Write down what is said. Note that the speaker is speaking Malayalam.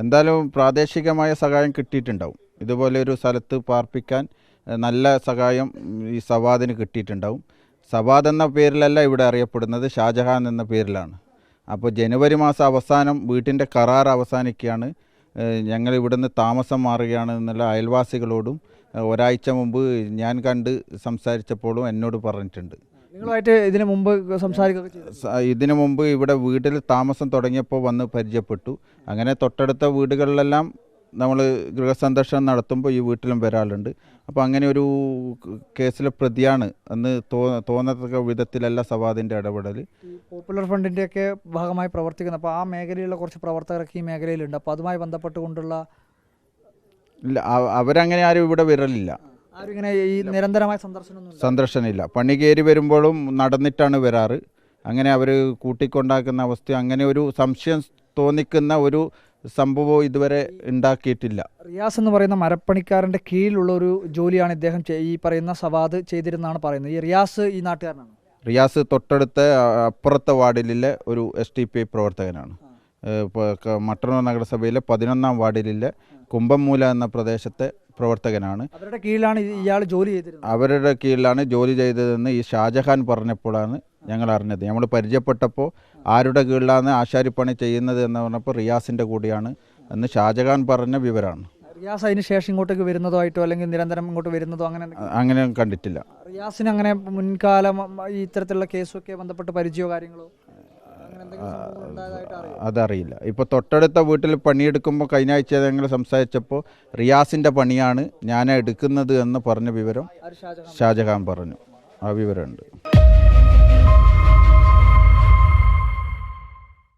എന്തായാലും പ്രാദേശികമായ സഹായം കിട്ടിയിട്ടുണ്ടാവും. ഇതുപോലെ ഒരു സ്ഥലത്ത് പാർപ്പിക്കാൻ നല്ല സഹായം ഈ സവാദിന് കിട്ടിയിട്ടുണ്ടാവും. സവാദ് എന്ന പേരിലല്ല ഇവിടെ അറിയപ്പെടുന്നത്, ഷാജഹാൻ എന്ന പേരിലാണ്. അപ്പോൾ ജനുവരി മാസം അവസാനം വീട്ടിൻ്റെ കരാർ അവസാനിക്കുകയാണ്, ഞങ്ങൾ ഇവിടുന്ന് താമസം മാറുകയാണ് എന്നുള്ള അയൽവാസികളോടും ഒരാഴ്ച മുമ്പ് ഞാൻ കണ്ട് സംസാരിച്ചപ്പോഴും എന്നോട് പറഞ്ഞിട്ടുണ്ട്. നിങ്ങളുമായിട്ട് ഇതിനു മുമ്പ് ഇവിടെ വീട്ടിൽ താമസം തുടങ്ങിയപ്പോൾ വന്ന് പരിചയപ്പെട്ടു. അങ്ങനെ തൊട്ടടുത്ത വീടുകളിലെല്ലാം നമ്മൾ ഗൃഹസന്ദർശനം നടത്തുമ്പോൾ ഈ വീട്ടിലും വരാറുണ്ട്. അപ്പോൾ അങ്ങനെ ഒരു കേസിലെ പ്രതിയാണ് എന്ന് തോന്നത്തക്ക വിധത്തിലല്ല സവാദിൻ്റെ ഇടപെടൽ. പോപ്പുലർ ഫ്രണ്ടിൻ്റെയൊക്കെ ഭാഗമായി പ്രവർത്തിക്കുന്നത്, അപ്പോൾ ആ മേഖലയിലുള്ള കുറച്ച് പ്രവർത്തകരൊക്കെ ഈ മേഖലയിലുണ്ട്. അപ്പോൾ അതുമായി ബന്ധപ്പെട്ടുകൊണ്ടുള്ള ഇല്ല, അവരങ്ങനെ ആരും ഇവിടെ വരലില്ല. ആരും ഈ നിരന്തരമായ സന്ദർശനമില്ല. പണി കയറി വരുമ്പോഴും നടന്നിട്ടാണ് വരാറ്. അങ്ങനെ അവർ കൂട്ടിക്കൊണ്ടാക്കുന്ന അവസ്ഥ, അങ്ങനെ ഒരു സംശയം തോന്നിക്കുന്ന ഒരു സംഭവം ഇതുവരെ ഉണ്ടാക്കിയിട്ടില്ല. റിയാസ് എന്ന് പറയുന്ന മരപ്പണിക്കാരൻ്റെ കീഴിലുള്ള ഒരു ജോലിയാണ് ഇദ്ദേഹം ഈ പറയുന്ന സവാദ് ചെയ്തിരുന്നാണ് പറയുന്നത്. ഈ റിയാസ് ഈ നാട്ടുകാരനാണ്. റിയാസ് തൊട്ടടുത്ത അപ്പുറത്തെ വാർഡിലെ ഒരു STP പ്രവർത്തകനാണ്. മട്ടന്നൂർ നഗരസഭയിലെ 11ാം വാർഡിലെ കുമ്പംമൂല എന്ന പ്രദേശത്തെ പ്രവർത്തകനാണ്. അവരുടെ കീഴിലാണ് ഇയാൾ ജോലി ചെയ്തിരുന്നത്. അവരുടെ കീഴിലാണ് ജോലി ചെയ്തതെന്ന് ഈ ഷാജഹാൻ പറഞ്ഞപ്പോഴാണ് ഞങ്ങൾ അറിഞ്ഞത്. നമ്മൾ പരിചയപ്പെട്ടപ്പോൾ ആരുടെ കീഴിലാണ് ആശാരിപ്പണി ചെയ്യുന്നത് എന്ന് പറഞ്ഞപ്പോൾ റിയാസിൻ്റെ കൂടിയാണ് എന്ന് ഷാജഹാൻ പറഞ്ഞ വിവരമാണ്. റിയാസ് അതിന് ശേഷം ഇങ്ങോട്ടേക്ക് വരുന്നതോ ആയിട്ടോ അല്ലെങ്കിൽ നിരന്തരം ഇങ്ങോട്ട് വരുന്നതോ അങ്ങനെ കണ്ടിട്ടില്ല. റിയാസിന് അങ്ങനെ മുൻകാലം ഈ ഇത്തരത്തിലുള്ള കേസൊക്കെ ബന്ധപ്പെട്ട് പരിചയമോ കാര്യങ്ങളോ അതറിയില്ല. ഇപ്പോൾ തൊട്ടടുത്ത വീട്ടിൽ പണിയെടുക്കുമ്പോൾ കഴിഞ്ഞ ആഴ്ച ഞങ്ങൾ സംസാരിച്ചപ്പോൾ റിയാസിൻ്റെ പണിയാണ് ഞാൻ എടുക്കുന്നത് എന്ന് പറഞ്ഞ വിവരം ഷാജഹാൻ പറഞ്ഞു. ആ വിവരമുണ്ട്.